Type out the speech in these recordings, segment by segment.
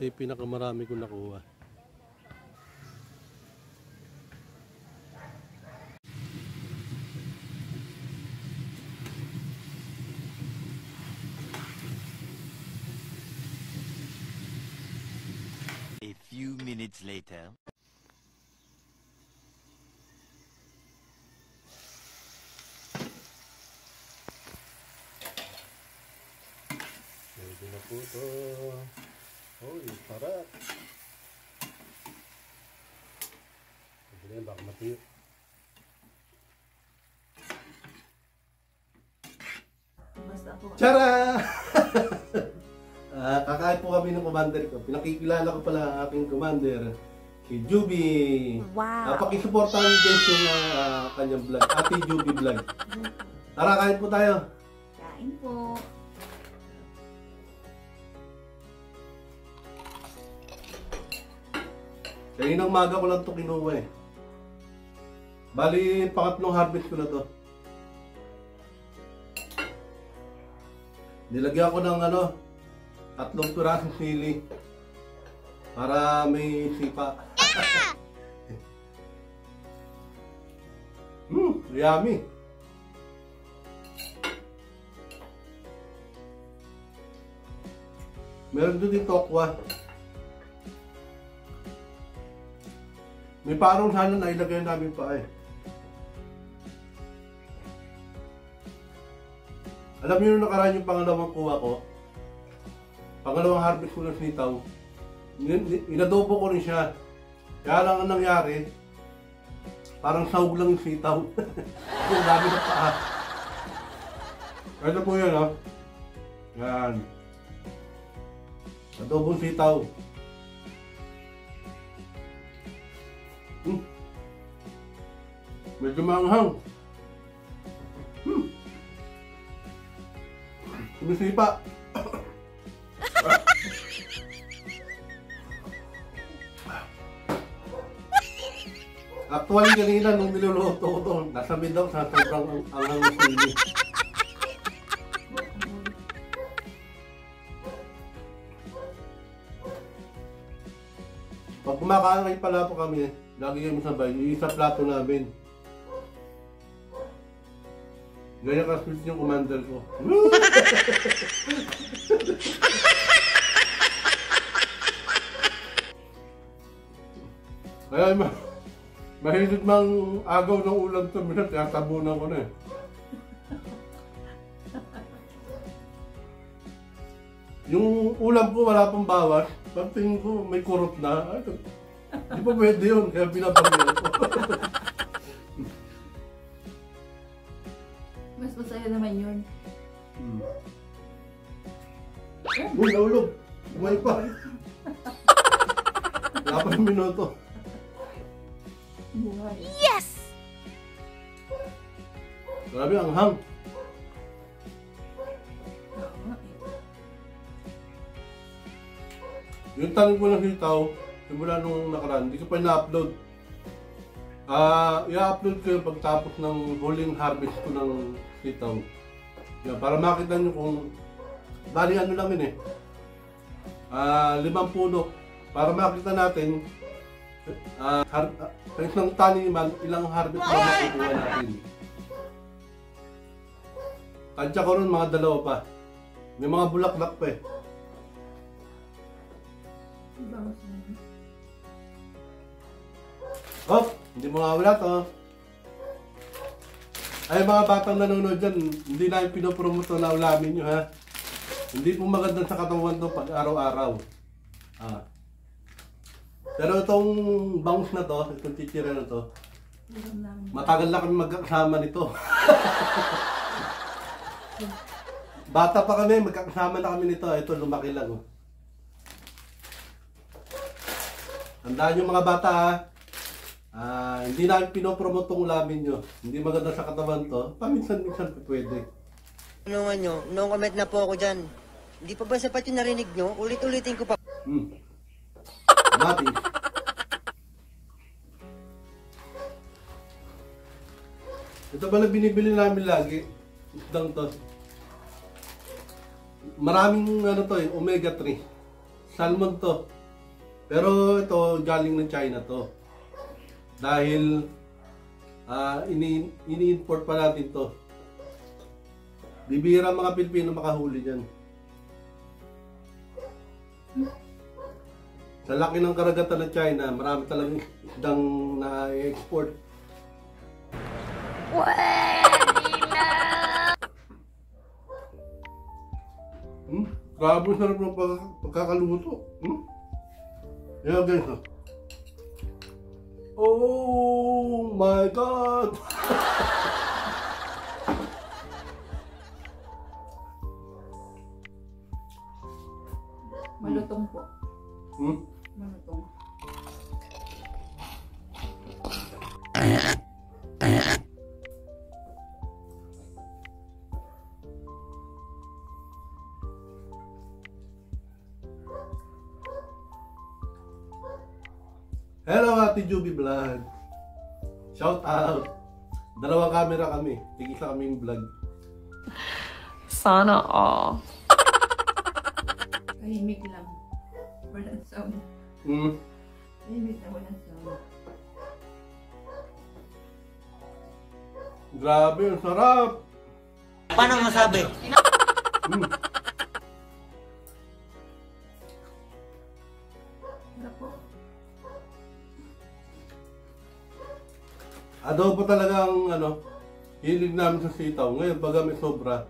ito yung pinakamarami kong nakuha. A few minutes later. Pwede na po ito. Uy, sarap. Pwede na yan, baka matiyo. Tara! Kakain po kami ng commander ko. Pinakikilala ko pala ang aking commander, si Juby. Wow! Pakisuportahan niyo guys yung kanyang vlog, Ate Juby vlog. Tara, kain po tayo. Kain po. Kaninang maga ko lang ito kinuha eh. Bali, pangatlong harvest ko na to. Nilagyan ko ng 3 pirasong sili para may sipa. Yummy. Meron doon din tokwa. May parang sana na ilagay namin pa eh. Alam niyo nung nakaraan yung pangalawang kuha ko, pangalawang harvest ko ng sitaw, inadobo ko rin siya. Kaya lang ang nangyari, parang sahog lang yung sitaw. Yung dami na paa. Ito po yun, ha? Yan. Adobong sitaw. Medyo maanghang. Sumisipa. Actually, kanina nung niluluto ko ito, nasa mid daw sa sobrang anghang ng sili. Pag kumakain pala po kami, lagi kami sabay, yung isa plato namin. Ganyan ka-sweet yung commander ko. Kaya mahilig mang agaw ng ulam ito, minsan kaya tabunan ko na eh. Yung ulam ko wala pang bawas, pagtingin ko may kurot na. Ay, di pa pwede yun, kaya binabangyan ko. Mas masaya naman yun. Uy, naulog! Umay pa! Wala pa ng minuto. Buhay. Yes! Grabe, ang hang. Yung tanong ko ng sitaw, simula nung nakaraan, hindi ko pa na-upload. I-upload ko yung pagtapos ng huling harvest ko ng sitaw. Yan, para makita nyo kung bali ano lang yun eh. 5 puno. Para makita natin sa isang taniman, ilang harvest na makukuha natin. Tansya ko rin mga 2 pa. May mga bulaklak pa eh. Oh, hindi mo nga wala to. Ay mga batang nanonood dyan, hindi namin pinopromoto na ulamin nyo ha. Hindi po maganda sa katawan to pag araw-araw. Pero itong bangus na to, itong chichira na to, matagal na kami magkakasama nito. Bata pa kami, magkakasama na kami nito. Ito, lumaki lang. Oh. Tandaan nyo mga bata ha. Hindi namin pinopromote tong ulamin nyo. Hindi maganda sa katawan to. Paminsan-minsan pwede. Tulungan nyo, no comment na po ako dyan. Hindi pa ba sapat yung narinig nyo? Ulit-ulitin ko pa. Mati. Ito pala binibili namin lagi. Isdang to. Maraming ano to eh, omega 3. Salmon to. Pero ito, galing ng China to. Dahil ini-import pa natin to. Bibihira mga Pilipino makahuli dyan. Sa laki ng karagatan ng China, marami talagang isdang na-export. Grabe sarap ng pagkakaluto. Yeah, guys. Oh my God! Malutong po. Hmm? Malutong. Hello, Ate Juby Vlog. Shout out. Dalawang camera kami. Tig-isa kaming vlog. Sana all. Tahimik lang. Walang sound. Tahimik na walang sound. Grabe, ang sarap. Paano masabi? Sarap po. Adobo talaga ang hilig namin sa sitaw. Ngayon, pag may sobra,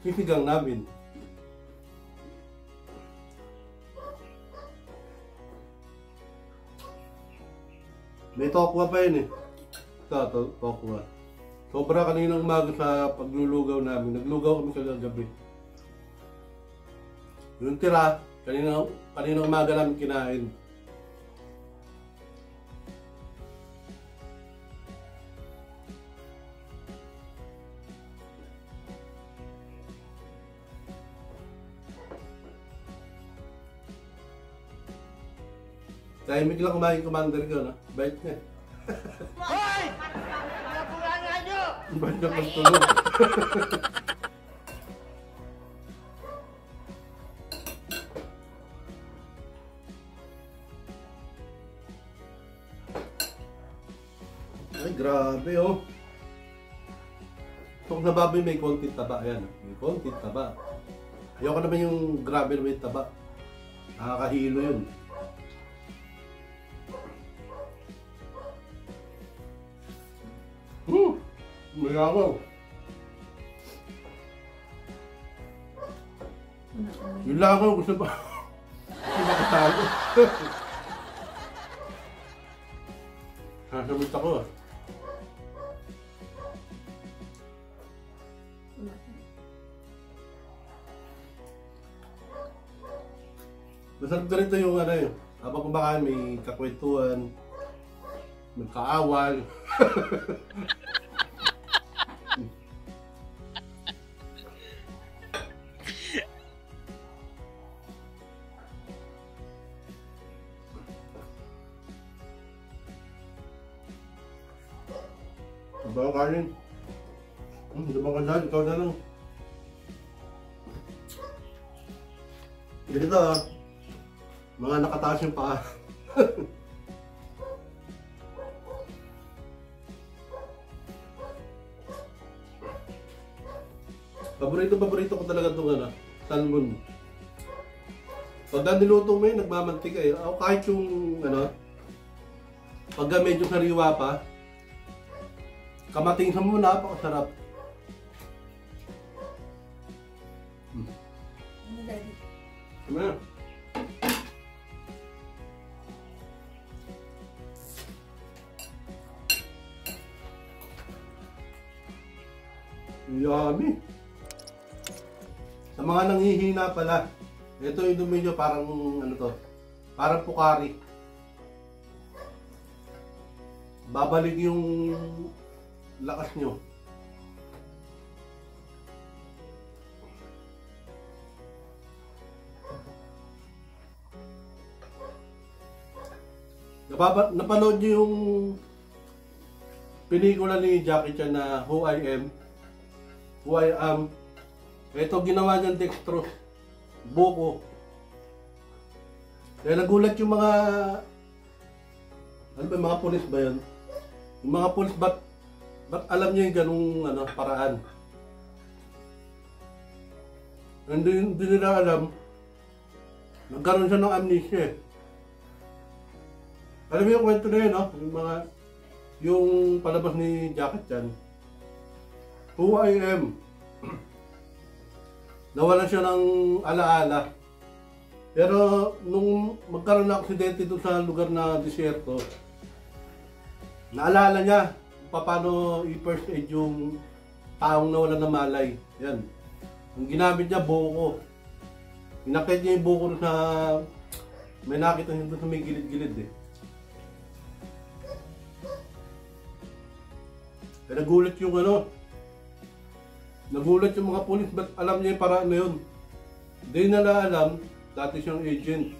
sisigang namin. May tokwa pa yun eh. Ito, tokwa. Sobra kaninang umaga sa paglulugaw namin. Naglugaw kami kagabi. Yung tira, kaninang umaga namin kinain. Tahimik lang kumain commander ko, no? Bait niya. Hoy! Napulangan nyo! Bait niya pagtulog. Ay, grabe, oh. Pag nababoy may konti taba, yan. May konti taba. Ayoko naman yung grabe na may taba. Nakakahilo yun. May ako. Yung langaw gusto pa. Hindi makatalo. Sasamit ako. Masarap ka rito yung habang kumakain may kakwentuhan, may kaawal. Bawa kanin. Diba ka dyan? Ikaw na lang. Ganito mga nakataas yung paa. Paborito ko talaga itong salmon. Pagka niluto mo yun, nagmamantika eh. O kahit yung pagka medyo sariwa pa, kamating sa mo, napakasarap. Ano, Daddy? Ano yan? Yummy! Sa mga nanghihina pala, ito yung dumi nyo parang parang pukari. Babalik yung lakas nyo. Napanood nyo yung pelikula ni Jackie Chan na Who I Am? Who I Am? Ito ginawa niyang dextrose. Buko. Kaya nagulat yung mga, ano ba, mga pulis ba yun? Yung mga pulis, ba't alam niya yung ganung ano, paraan? Hindi nila alam, nagkaroon siya ng amnesia eh. Alam mo yung kwento na yun, no? Yung palabas ni Jackie Chan, Who I Am. Nawalan siya ng alaala. Pero nung magkaroon ng aksidente doon sa lugar na disyerto, naalala niya kung paano i-first aid yung taong nawalan ng malay. Yan. Ang ginamit niya, buko. Inakit niya yung buko sa... May nakita niya doon sa may gilid-gilid eh. Kaya nagulat yung ano. Nagulat yung mga pulis, ba't alam niya yung paraan na yun? Hindi nila alam, dati siyang agent.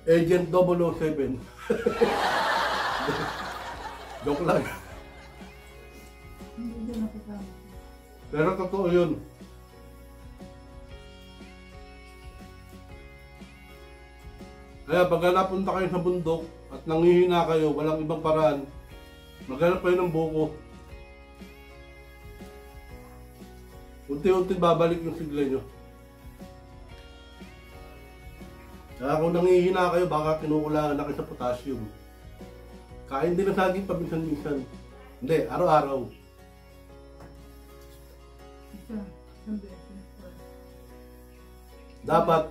Agent 007. Joke lang. Hindi din nakasama. Pero totoo yun. Kaya pag napunta kayo sa bundok at nanghihina kayo, walang ibang paraan, maghanap kayo ng buko. Unti-unti babalik yung sigla nyo. Kaya kung nanghihina kayo, baka kinukulangan na kayo sa potassium. Kain din na saging paminsan-minsan. Hindi, araw-araw. Isang beses. Dapat,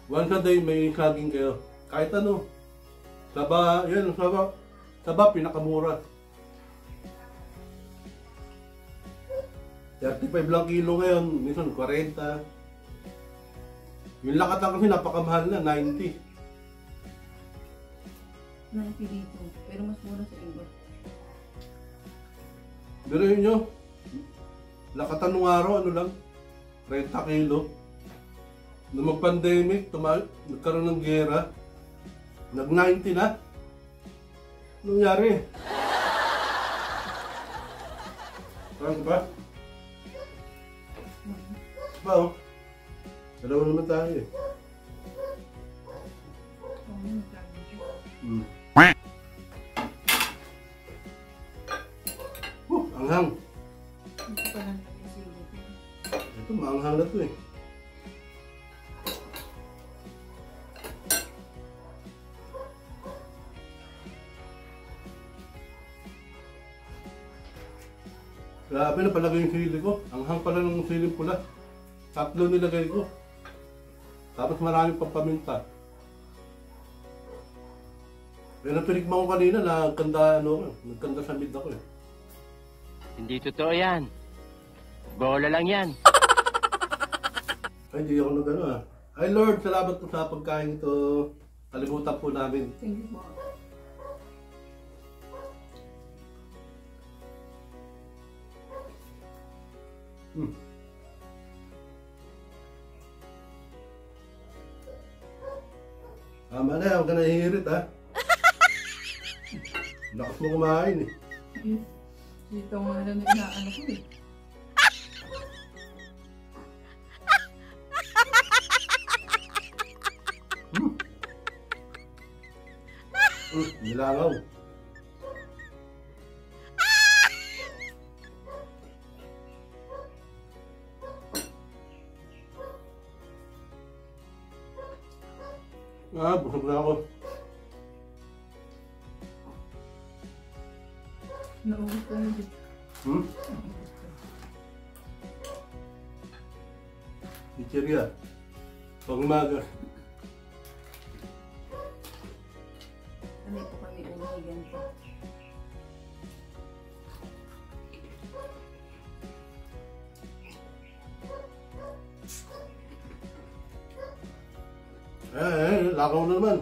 once a day may saging kayo. Kahit ano. Saba, pinakamura. 35 lang kilo ngayon, minsan 40. Yung lakatan kasi napakamahal na, 90. 90 dito. Pero mas mura sa iba. Pero yun nyo, lakatan nung araw, ano lang, 30 kilo. Nung mag-pandemic, nagkaroon ng gera, nag-90 na. Anong nangyari? Parang ba? Ba oh? Dalawa naman tayo eh. Anghang. Ito pa lang yung sili. Ito, maanghang na to eh. Grabe na palagay yung sili ko. Anghang pala ng siling pula. 3 nilagay ko. Tapos maraming pang paminta. Kaya napinikman ko kanina, nagkanda sa mid ako eh. Hindi totoo yan. Bola lang yan. Ay, di ako nag-ano ah. Ay Lord, salamat po sa pagkain ito. Kalimutan po namin. Thank you po. Tama na, huwag ka nahihirit ha. Lakas mo kumain eh. Dito nga lang na inaano ko eh. Nilangaw. Busog na ako. Naubos ko na dito. Chicheria. Pag umaga. Ano po kami umihigan po. Lakaw na naman.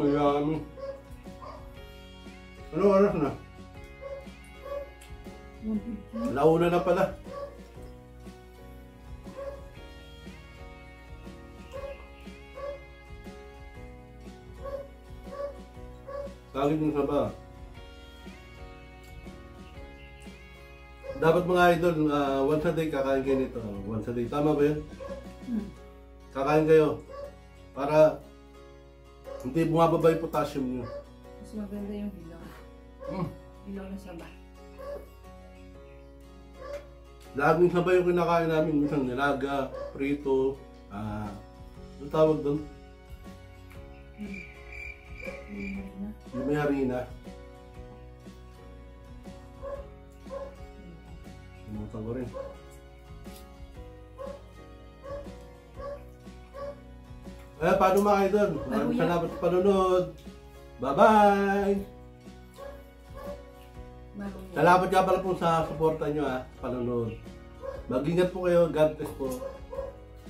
Ayan. Ano oras na? Launa na pala. Saging ng saba. Dapat mga idol, once a day kakain kayo nito. Once a day. Tama ba yun? Kakain kayo. Para hindi bumababa yung potassium nyo. Mas maganda yung hilaw. Hilaw na saba. Laging sabay yung kinakain namin. Minsan nilaga, prito, ano tawag doon? Yung may harina. Simutan ko rin. Paano mga idol? Maraming salamat sa panunod. Bye-bye! Salamat nga pala po sa suporta nyo panunod. Mag-ingat po kayo. God bless po.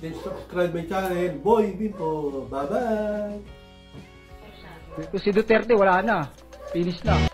Please subscribe my channel. Boy Bimpo. Bye-bye! Si Duterte wala na. Finish na.